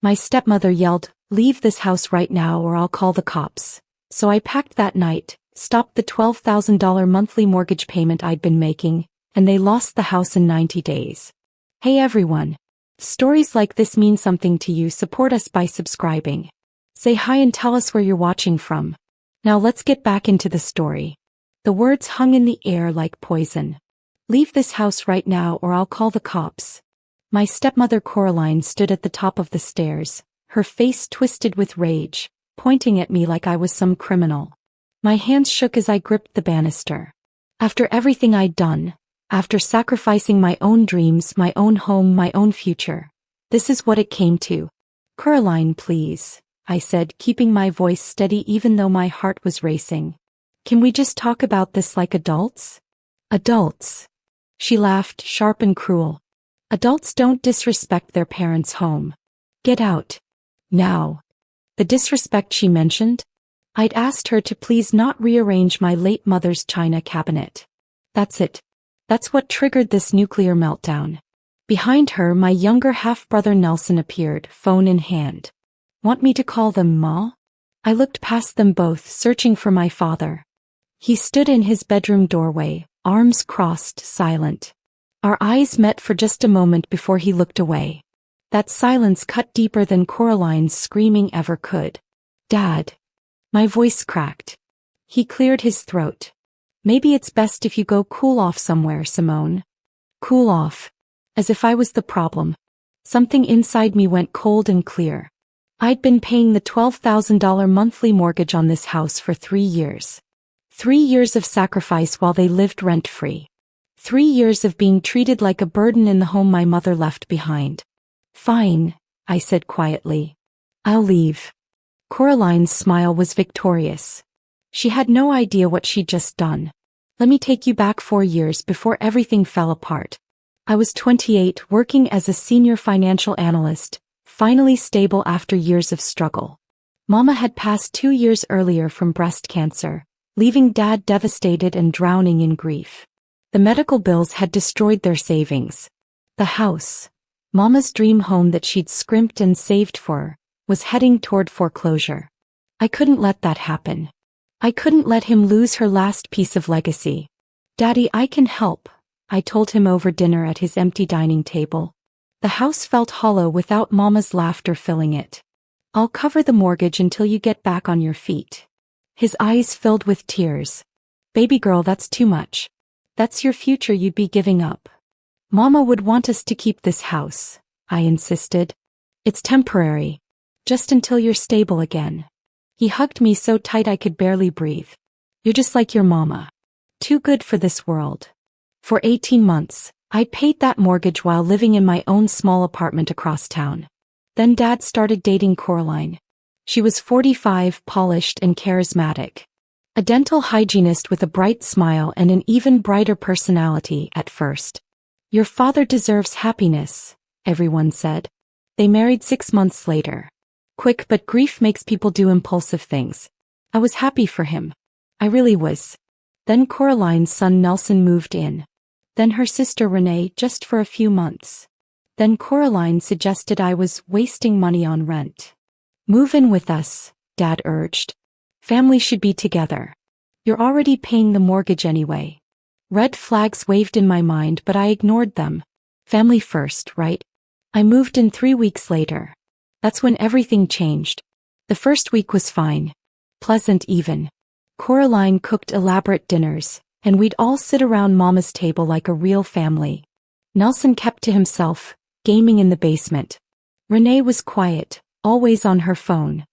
My stepmother yelled, "Leave this house right now or I'll call the cops." So I packed that night, stopped the $12,000 monthly mortgage payment I'd been making, and they lost the house in 90 days. Hey everyone. If stories like this mean something to you, support us by subscribing. Say hi and tell us where you're watching from. Now let's get back into the story. The words hung in the air like poison. Leave this house right now or I'll call the cops. My stepmother Coraline stood at the top of the stairs, her face twisted with rage, pointing at me like I was some criminal. My hands shook as I gripped the banister. After everything I'd done, after sacrificing my own dreams, my own home, my own future, this is what it came to. "Coraline, please," I said, keeping my voice steady even though my heart was racing. "Can we just talk about this like adults?" "Adults?" She laughed, sharp and cruel. "Adults don't disrespect their parents' home. Get out. Now." The disrespect she mentioned? I'd asked her to please not rearrange my late mother's china cabinet. That's it. That's what triggered this nuclear meltdown. Behind her, my younger half-brother Nelson appeared, phone in hand. "Want me to call them, Ma?" I looked past them both, searching for my father. He stood in his bedroom doorway, arms crossed, silent. Our eyes met for just a moment before he looked away. That silence cut deeper than Coraline's screaming ever could. "Dad." My voice cracked. He cleared his throat. "Maybe it's best if you go cool off somewhere, Simone." Cool off. As if I was the problem. Something inside me went cold and clear. I'd been paying the $12,000 monthly mortgage on this house for 3 years. 3 years of sacrifice while they lived rent-free. 3 years of being treated like a burden in the home my mother left behind. "Fine," I said quietly. "I'll leave." Coraline's smile was victorious. She had no idea what she'd just done. "Let me take you back 4 years before everything fell apart. I was 28, working as a senior financial analyst, finally stable after years of struggle. Mama had passed 2 years earlier from breast cancer, leaving Dad devastated and drowning in grief. The medical bills had destroyed their savings. The house, Mama's dream home that she'd scrimped and saved for, was heading toward foreclosure. I couldn't let that happen. I couldn't let him lose her last piece of legacy. "Daddy, I can help," I told him over dinner at his empty dining table. The house felt hollow without Mama's laughter filling it. "I'll cover the mortgage until you get back on your feet." His eyes filled with tears. "Baby girl, that's too much. That's your future you'd be giving up." "Mama would want us to keep this house," I insisted. "It's temporary. Just until you're stable again." He hugged me so tight I could barely breathe. "You're just like your mama. Too good for this world." For 18 months, I paid that mortgage while living in my own small apartment across town. Then Dad started dating Coraline. She was 45, polished and charismatic. A dental hygienist with a bright smile and an even brighter personality at first. "Your father deserves happiness," everyone said. They married 6 months later. Quick, but grief makes people do impulsive things. I was happy for him. I really was. Then Coraline's son Nelson moved in. Then her sister Renee, just for a few months. Then Coraline suggested I was wasting money on rent. "Move in with us," Dad urged. "Family should be together. You're already paying the mortgage anyway." Red flags waved in my mind, but I ignored them. Family first, right? I moved in 3 weeks later. That's when everything changed. The first week was fine. Pleasant even. Coraline cooked elaborate dinners, and we'd all sit around Mama's table like a real family. Nelson kept to himself, gaming in the basement. Renee was quiet, always on her phone.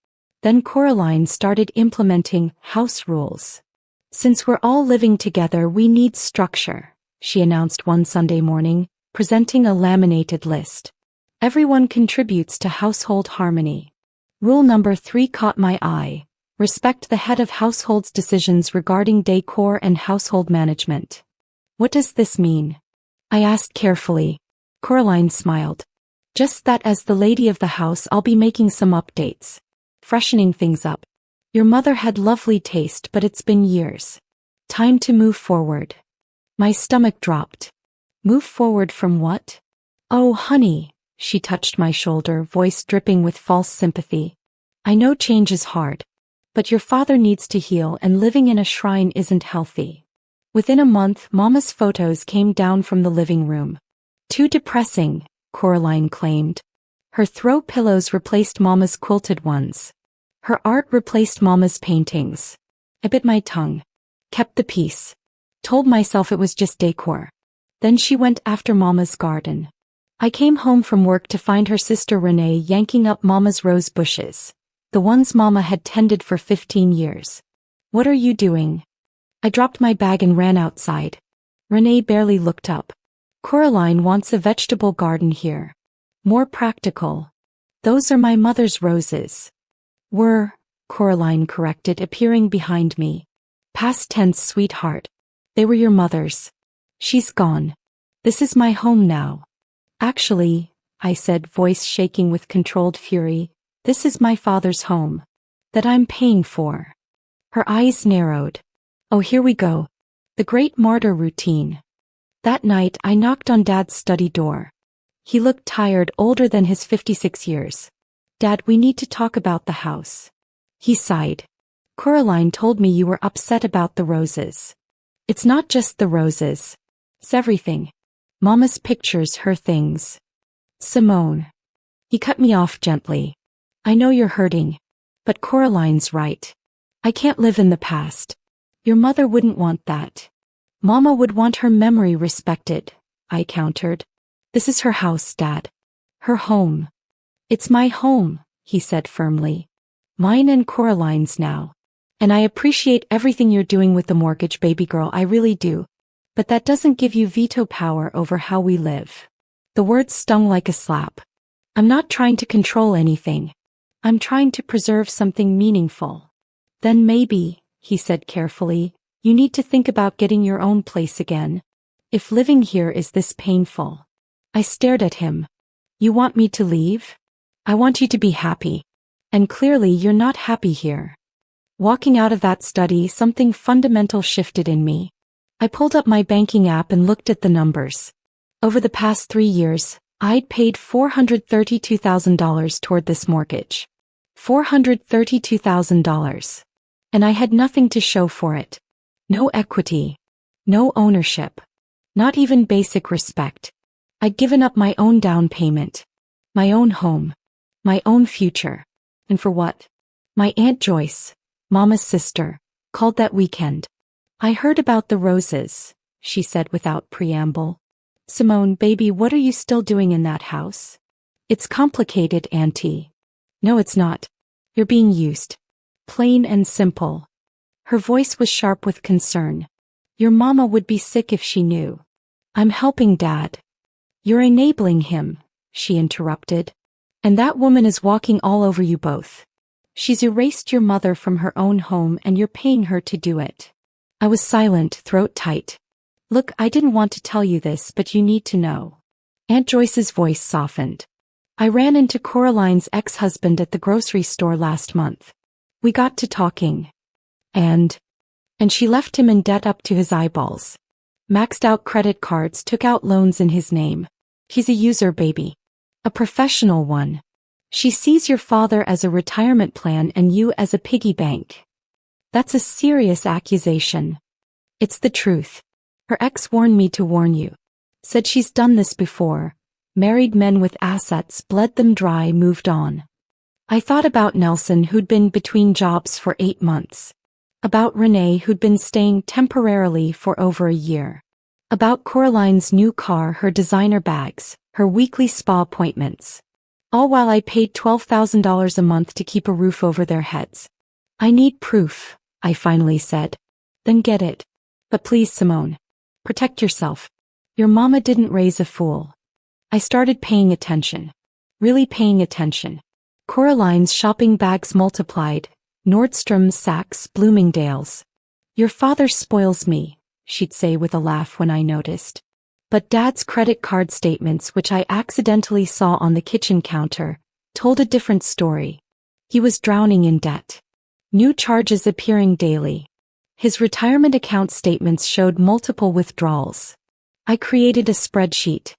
Then Coraline started implementing house rules. "Since we're all living together, we need structure," she announced one Sunday morning, presenting a laminated list. "Everyone contributes to household harmony." Rule number 3 caught my eye. Respect the head of household's decisions regarding decor and household management. "What does this mean?" I asked carefully. Coraline smiled. "Just that as the lady of the house, I'll be making some updates. Freshening things up. Your mother had lovely taste, but it's been years. Time to move forward." My stomach dropped. Move forward from what? "Oh, honey," She touched my shoulder, voice dripping with false sympathy. I know change is hard. But your father needs to heal, and living in a shrine isn't healthy. Within a month, Mama's photos came down from the living room. Too depressing, Coraline claimed. Her throw pillows replaced Mama's quilted ones. Her art replaced Mama's paintings. I bit my tongue. Kept the peace. Told myself it was just decor. Then she went after Mama's garden. I came home from work to find her sister Renee yanking up Mama's rose bushes. The ones Mama had tended for 15 years. What are you doing? I dropped my bag and ran outside. Renee barely looked up. Coraline wants a vegetable garden here. More practical. Those are my mother's roses. Were, Coraline corrected, appearing behind me. Past tense, sweetheart. They were your mother's. She's gone. This is my home now. Actually, I said, voice shaking with controlled fury, this is my father's home. That I'm paying for. Her eyes narrowed. Oh, here we go. The great martyr routine. That night I knocked on Dad's study door. He looked tired, older than his 56 years. Dad, we need to talk about the house. He sighed. Coraline told me you were upset about the roses. It's not just the roses. It's everything. Mama's pictures, her things. Simone. He cut me off gently. I know you're hurting. But Coraline's right. I can't live in the past. Your mother wouldn't want that. Mama would want her memory respected, I countered. This is her house, Dad. Her home. It's my home, he said firmly. Mine and Coraline's now. And I appreciate everything you're doing with the mortgage, baby girl, I really do. But that doesn't give you veto power over how we live. The words stung like a slap. I'm not trying to control anything. I'm trying to preserve something meaningful. Then maybe, he said carefully, you need to think about getting your own place again. If living here is this painful. I stared at him. You want me to leave? I want you to be happy. And clearly you're not happy here. Walking out of that study, something fundamental shifted in me. I pulled up my banking app and looked at the numbers. Over the past 3 years, I'd paid $432,000 toward this mortgage. $432,000. And I had nothing to show for it. No equity. No ownership. Not even basic respect. I'd given up my own down payment. My own home. My own future. And for what? My Aunt Joyce, Mama's sister, called that weekend. I heard about the roses, she said without preamble. Simone, baby, what are you still doing in that house? It's complicated, Auntie. No, it's not. You're being used. Plain and simple. Her voice was sharp with concern. Your mama would be sick if she knew. I'm helping Dad. You're enabling him, she interrupted. And that woman is walking all over you both. She's erased your mother from her own home and you're paying her to do it. I was silent, throat tight. Look, I didn't want to tell you this, but you need to know. Aunt Joyce's voice softened. I ran into Coraline's ex-husband at the grocery store last month. We got to talking. And she left him in debt up to his eyeballs. Maxed out credit cards, took out loans in his name. He's a user, baby. A professional one. She sees your father as a retirement plan and you as a piggy bank. That's a serious accusation. It's the truth. Her ex warned me to warn you. Said she's done this before. Married men with assets, bled them dry, moved on. I thought about Nelson, who'd been between jobs for 8 months. About Renee, who'd been staying temporarily for over a year. About Coraline's new car, her designer bags, her weekly spa appointments. All while I paid $12,000 a month to keep a roof over their heads. I need proof, I finally said. Then get it. But please, Simone. Protect yourself. Your mama didn't raise a fool. I started paying attention. Really paying attention. Coraline's shopping bags multiplied. Nordstrom's, Saks, Bloomingdale's. Your father spoils me, she'd say with a laugh when I noticed. But Dad's credit card statements, which I accidentally saw on the kitchen counter, told a different story. He was drowning in debt. New charges appearing daily. His retirement account statements showed multiple withdrawals. I created a spreadsheet.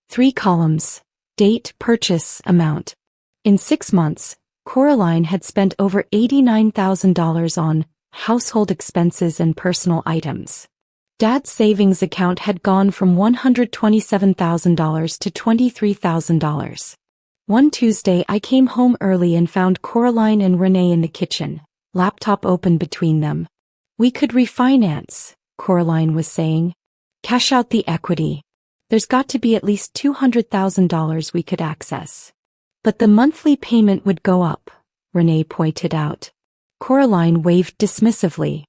3 columns. Date, purchase, amount. In 6 months, Coraline had spent over $89,000 on household expenses and personal items. Dad's savings account had gone from $127,000 to $23,000. One Tuesday I came home early and found Coraline and Renee in the kitchen, laptop open between them. "We could refinance," Coraline was saying. "Cash out the equity. There's got to be at least $200,000 we could access." "But the monthly payment would go up," Renee pointed out. Coraline waved dismissively.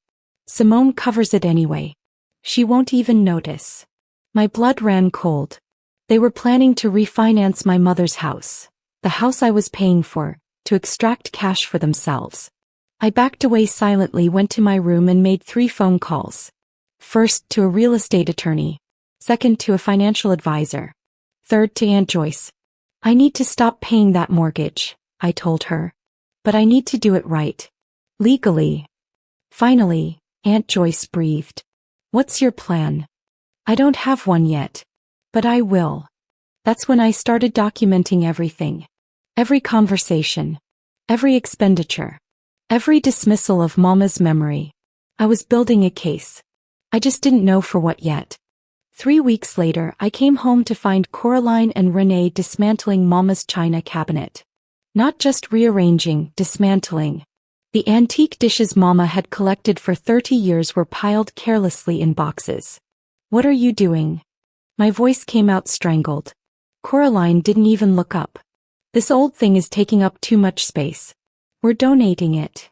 "Simone covers it anyway. She won't even notice." My blood ran cold. They were planning to refinance my mother's house, the house I was paying for, to extract cash for themselves. I backed away silently, went to my room and made 3 phone calls. First to a real estate attorney. Second to a financial advisor. Third to Aunt Joyce. "I need to stop paying that mortgage," I told her. "But I need to do it right. Legally." Finally, Aunt Joyce breathed. "What's your plan?" "I don't have one yet. But I will." That's when I started documenting everything. Every conversation. Every expenditure. Every dismissal of Mama's memory. I was building a case. I just didn't know for what yet. 3 weeks later, I came home to find Coraline and Renee dismantling Mama's china cabinet. Not just rearranging, dismantling. The antique dishes Mama had collected for 30 years were piled carelessly in boxes. "What are you doing?" My voice came out strangled. Coraline didn't even look up. "This old thing is taking up too much space. We're donating it."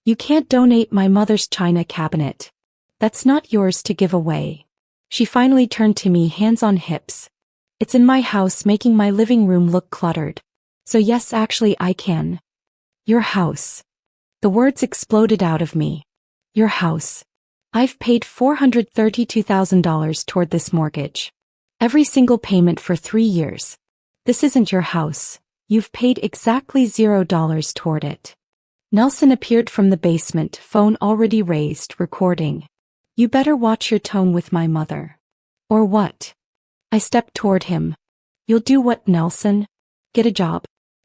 "You can't donate my mother's china cabinet. That's not yours to give away." She finally turned to me, hands on hips. "It's in my house, making my living room look cluttered. So yes, actually I can." "Your house." The words exploded out of me. "Your house. I've paid $432,000 toward this mortgage. Every single payment for 3 years. This isn't your house. You've paid exactly $0 toward it." Nelson appeared from the basement, phone already raised, recording. "You better watch your tone with my mother." "Or what?" I stepped toward him. "You'll do what, Nelson? Get a job?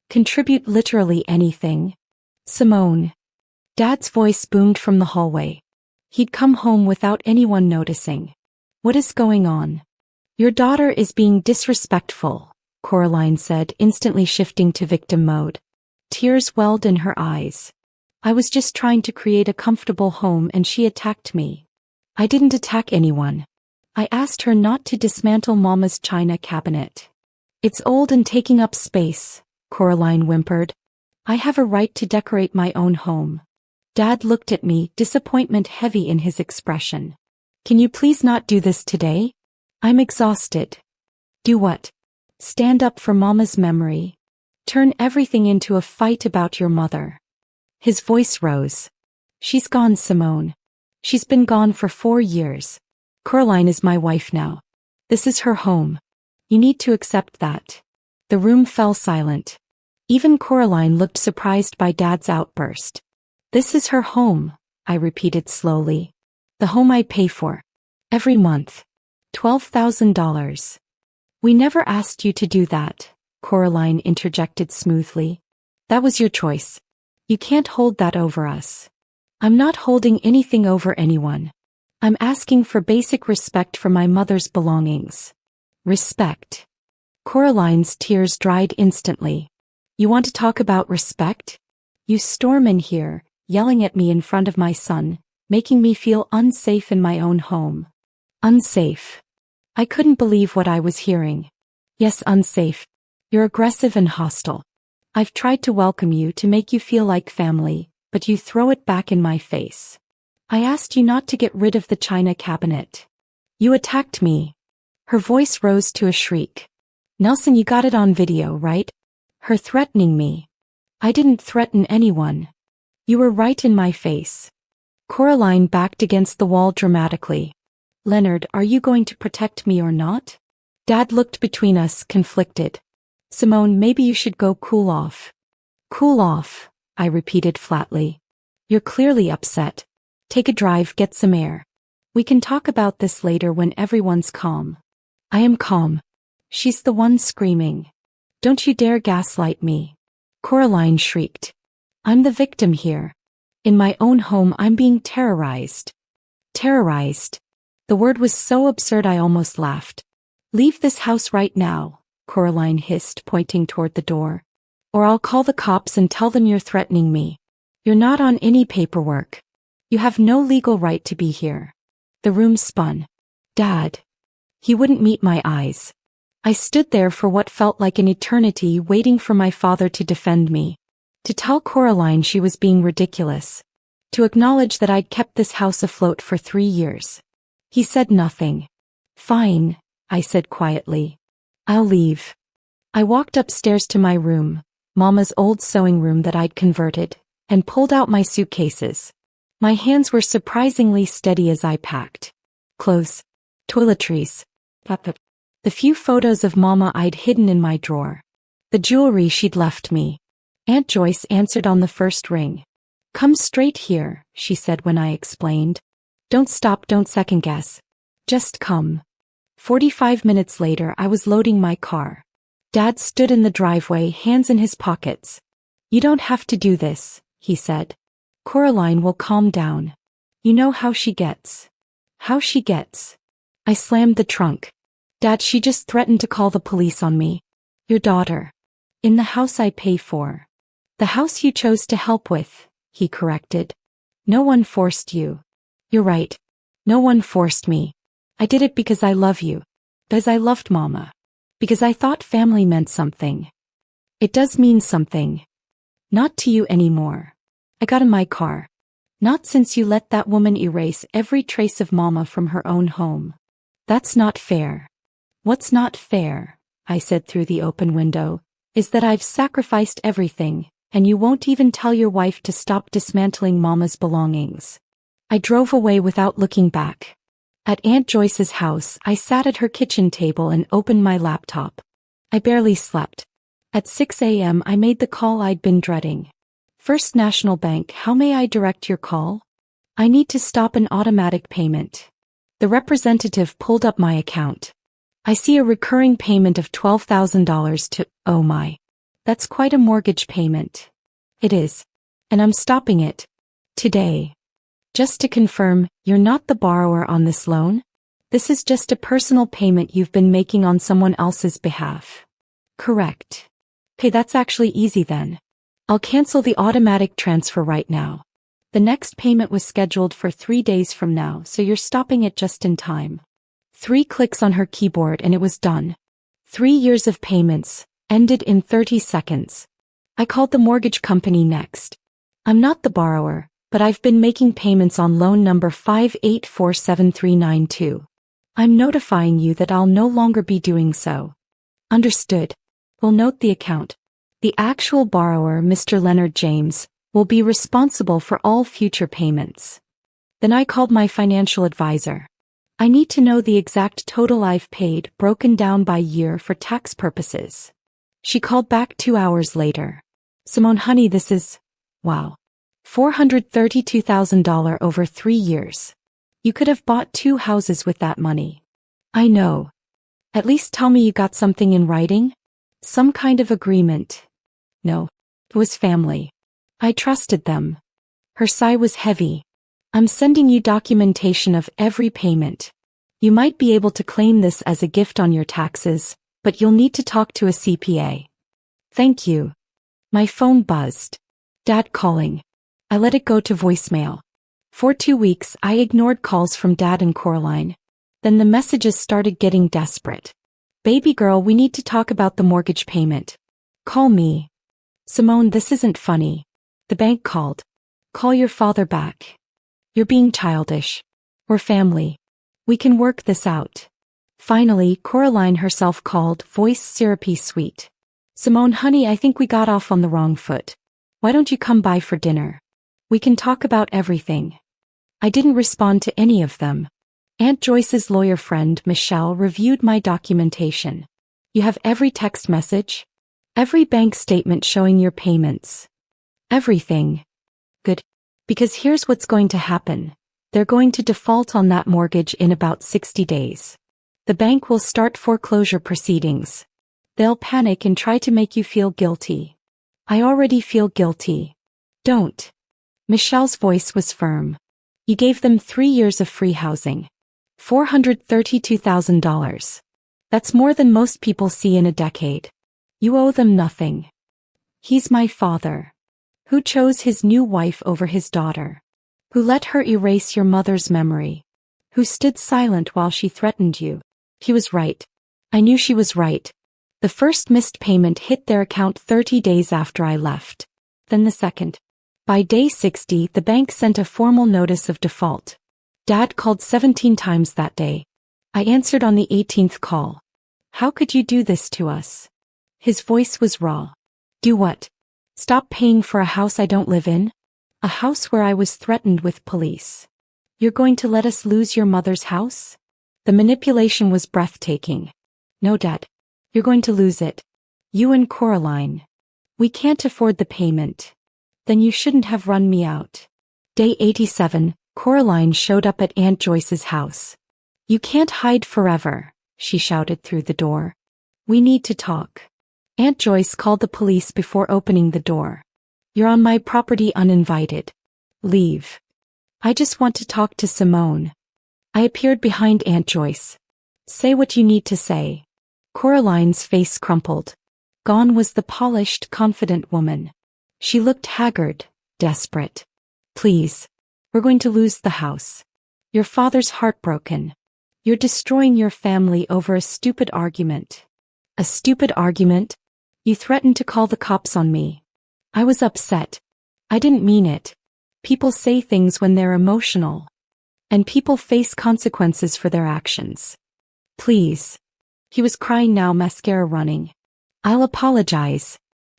Contribute literally anything?" "Simone." Dad's voice boomed from the hallway. He'd come home without anyone noticing. "What is going on?" "Your daughter is being disrespectful," Coraline said, instantly shifting to victim mode. Tears welled in her eyes. "I was just trying to create a comfortable home and she attacked me." "I didn't attack anyone. I asked her not to dismantle Mama's china cabinet." "It's old and taking up space," Coraline whimpered. "I have a right to decorate my own home." Dad looked at me, disappointment heavy in his expression. "Can you please not do this today? I'm exhausted." "Do what?" "Stand up for Mama's memory. Turn everything into a fight about your mother." His voice rose. "She's gone, Simone. She's been gone for 4 years. Coraline is my wife now. This is her home. You need to accept that." The room fell silent. Even Coraline looked surprised by Dad's outburst. "This is her home," I repeated slowly. "The home I pay for. Every month. $12,000. "We never asked you to do that," Coraline interjected smoothly. "That was your choice. You can't hold that over us." "I'm not holding anything over anyone. I'm asking for basic respect for my mother's belongings." "Respect." Coraline's tears dried instantly. "You want to talk about respect? You storm in here, yelling at me in front of my son, making me feel unsafe in my own home." "Unsafe." I couldn't believe what I was hearing. "Yes, unsafe. You're aggressive and hostile. I've tried to welcome you, to make you feel like family, but you throw it back in my face. I asked you not to get rid of the china cabinet. You attacked me." Her voice rose to a shriek. "Nelson, you got it on video, right? Her threatening me." "I didn't threaten anyone. You were right in my face." Coraline backed against the wall dramatically. "Leonard, are you going to protect me or not?" Dad looked between us, conflicted. "Simone, maybe you should go cool off." "Cool off," I repeated flatly. "You're clearly upset. Take a drive, get some air. We can talk about this later when everyone's calm." "I am calm." "She's the one screaming." Don't you dare gaslight me. Coraline shrieked. I'm the victim here. In my own home I'm being terrorized. Terrorized. The word was so absurd I almost laughed. Leave this house right now, Coraline hissed, pointing toward the door. Or I'll call the cops and tell them you're threatening me. You're not on any paperwork. You have no legal right to be here. The room spun. Dad. He wouldn't meet my eyes. I stood there for what felt like an eternity, waiting for my father to defend me. To tell Coraline she was being ridiculous. To acknowledge that I'd kept this house afloat for 3 years. He said nothing. Fine, I said quietly. I'll leave. I walked upstairs to my room, Mama's old sewing room that I'd converted, and pulled out my suitcases. My hands were surprisingly steady as I packed. Clothes. Toiletries. The few photos of Mama I'd hidden in my drawer. The jewelry she'd left me. Aunt Joyce answered on the first ring. Come straight here, she said when I explained. Don't stop, don't second guess. Just come. 45 minutes later I was loading my car. Dad stood in the driveway, hands in his pockets. You don't have to do this, he said. Coraline will calm down. You know how she gets. How she gets. I slammed the trunk. Dad, she just threatened to call the police on me. Your daughter. In the house I pay for. The house you chose to help with, he corrected. No one forced you. You're right. No one forced me. I did it because I love you. Because I loved Mama. Because I thought family meant something. It does mean something. Not to you anymore. I got in my car. Not since you let that woman erase every trace of Mama from her own home. That's not fair. What's not fair, I said through the open window, is that I've sacrificed everything, and you won't even tell your wife to stop dismantling Mama's belongings. I drove away without looking back. At Aunt Joyce's house, I sat at her kitchen table and opened my laptop. I barely slept. At 6 a.m. I made the call I'd been dreading. First National Bank, how may I direct your call? I need to stop an automatic payment. The representative pulled up my account. I see a recurring payment of $12,000 to, oh my. That's quite a mortgage payment. It is. And I'm stopping it. Today. Just to confirm, you're not the borrower on this loan? This is just a personal payment you've been making on someone else's behalf. Correct. Okay, that's actually easy then. I'll cancel the automatic transfer right now. The next payment was scheduled for 3 days from now, so you're stopping it just in time. 3 clicks on her keyboard and it was done. 3 years of payments, ended in 30 seconds. I called the mortgage company next. I'm not the borrower, but I've been making payments on loan number 5847392. I'm notifying you that I'll no longer be doing so. Understood. We'll note the account. The actual borrower, Mr. Leonard James, will be responsible for all future payments. Then I called my financial advisor. I need to know the exact total I've paid, broken down by year for tax purposes. She called back 2 hours later. Simone, honey, this is, wow, $432,000 over 3 years. You could have bought 2 houses with that money. I know. At least tell me you got something in writing? Some kind of agreement. No. It was family. I trusted them. Her sigh was heavy. I'm sending you documentation of every payment. You might be able to claim this as a gift on your taxes, but you'll need to talk to a CPA. Thank you. My phone buzzed. Dad calling. I let it go to voicemail. For 2 weeks, I ignored calls from Dad and Coraline. Then the messages started getting desperate. Baby girl, we need to talk about the mortgage payment. Call me. Simone, this isn't funny. The bank called. Call your father back. You're being childish. We're family. We can work this out. Finally, Coraline herself called, voice syrupy sweet. Simone, honey, I think we got off on the wrong foot. Why don't you come by for dinner? We can talk about everything. I didn't respond to any of them. Aunt Joyce's lawyer friend, Michelle, reviewed my documentation. You have every text message? Every bank statement showing your payments? Everything. Good. Because here's what's going to happen. They're going to default on that mortgage in about 60 days. The bank will start foreclosure proceedings. They'll panic and try to make you feel guilty. I already feel guilty. Don't. Michelle's voice was firm. You gave them 3 years of free housing. $432,000. That's more than most people see in a decade. You owe them nothing. He's my father. Who chose his new wife over his daughter? Who let her erase your mother's memory? Who stood silent while she threatened you? He was right. I knew she was right. The first missed payment hit their account 30 days after I left. Then the second. By day 60, the bank sent a formal notice of default. Dad called 17 times that day. I answered on the 18th call. How could you do this to us? His voice was raw. Do what? Stop paying for a house I don't live in? A house where I was threatened with police. You're going to let us lose your mother's house? The manipulation was breathtaking. No, Dad. You're going to lose it. You and Coraline. We can't afford the payment. Then you shouldn't have run me out. Day 87, Coraline showed up at Aunt Joyce's house. You can't hide forever, she shouted through the door. We need to talk. Aunt Joyce called the police before opening the door. You're on my property uninvited. Leave. I just want to talk to Simone. I appeared behind Aunt Joyce. Say what you need to say. Coraline's face crumpled. Gone was the polished, confident woman. She looked haggard, desperate. Please. We're going to lose the house. Your father's heartbroken. You're destroying your family over a stupid argument. A stupid argument? You threatened to call the cops on me. I was upset. I didn't mean it. People say things when they're emotional. And people face consequences for their actions. Please. He was crying now, mascara running. I'll apologize.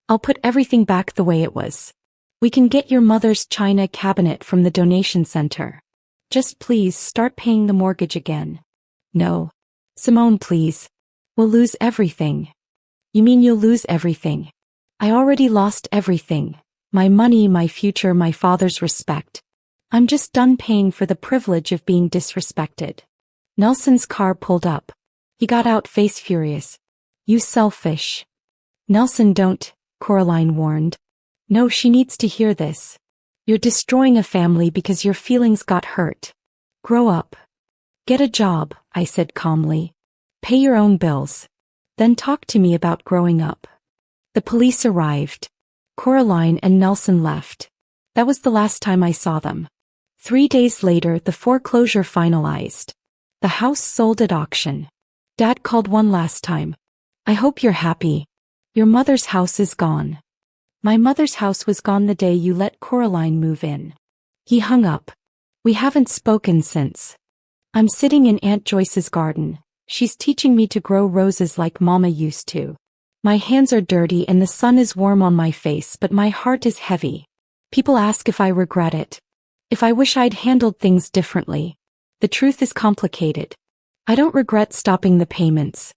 I'll put everything back the way it was. We can get your mother's china cabinet from the donation center. Just please start paying the mortgage again. No. Simone, please. We'll lose everything. You mean you'll lose everything? I already lost everything. My money, my future, my father's respect. I'm just done paying for the privilege of being disrespected. Nelson's car pulled up. He got out, face furious. You selfish. Nelson, don't, Coraline warned. No, she needs to hear this. You're destroying a family because your feelings got hurt. Grow up. Get a job, I said calmly. Pay your own bills. Then talk to me about growing up. The police arrived. Coraline and Nelson left. That was the last time I saw them. 3 days later, the foreclosure finalized. The house sold at auction. Dad called one last time. I hope you're happy. Your mother's house is gone. My mother's house was gone the day you let Coraline move in. He hung up. We haven't spoken since. I'm sitting in Aunt Joyce's garden. She's teaching me to grow roses like Mama used to. My hands are dirty and the sun is warm on my face, but my heart is heavy. People ask if I regret it. If I wish I'd handled things differently. The truth is complicated. I don't regret stopping the payments.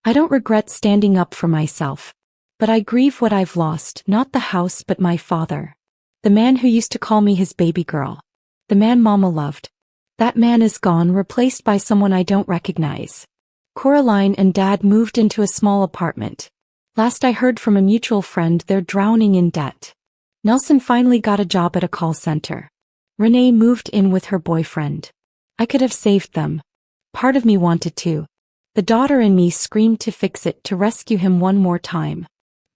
I don't regret standing up for myself. But I grieve what I've lost, not the house but my father. The man who used to call me his baby girl. The man Mama loved. That man is gone, replaced by someone I don't recognize. Coraline and Dad moved into a small apartment. Last I heard from a mutual friend, they're drowning in debt. Nelson finally got a job at a call center. Renee moved in with her boyfriend. I could have saved them. Part of me wanted to. The daughter in me screamed to fix it, to rescue him one more time.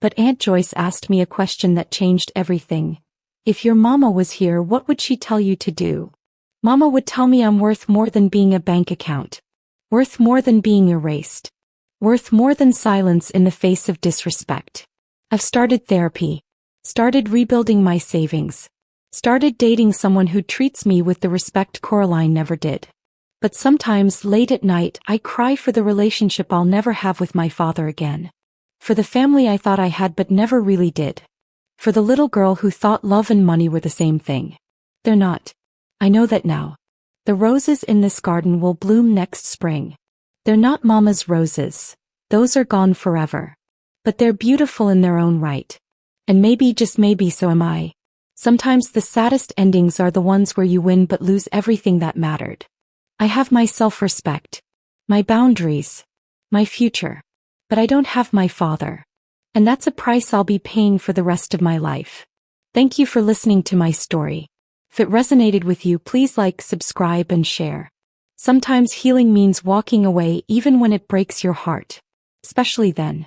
But Aunt Joyce asked me a question that changed everything. If your mama was here, what would she tell you to do? Mama would tell me I'm worth more than being a bank account. Worth more than being erased. Worth more than silence in the face of disrespect. I've started therapy. Started rebuilding my savings. Started dating someone who treats me with the respect Coraline never did. But sometimes late at night I cry for the relationship I'll never have with my father again. For the family I thought I had but never really did. For the little girl who thought love and money were the same thing. They're not. I know that now. The roses in this garden will bloom next spring. They're not Mama's roses. Those are gone forever. But they're beautiful in their own right. And maybe, just maybe, so am I. Sometimes the saddest endings are the ones where you win but lose everything that mattered. I have my self-respect. My boundaries. My future. But I don't have my father. And that's a price I'll be paying for the rest of my life. Thank you for listening to my story. If it resonated with you, please like, subscribe, and share. Sometimes healing means walking away even when it breaks your heart. Especially then.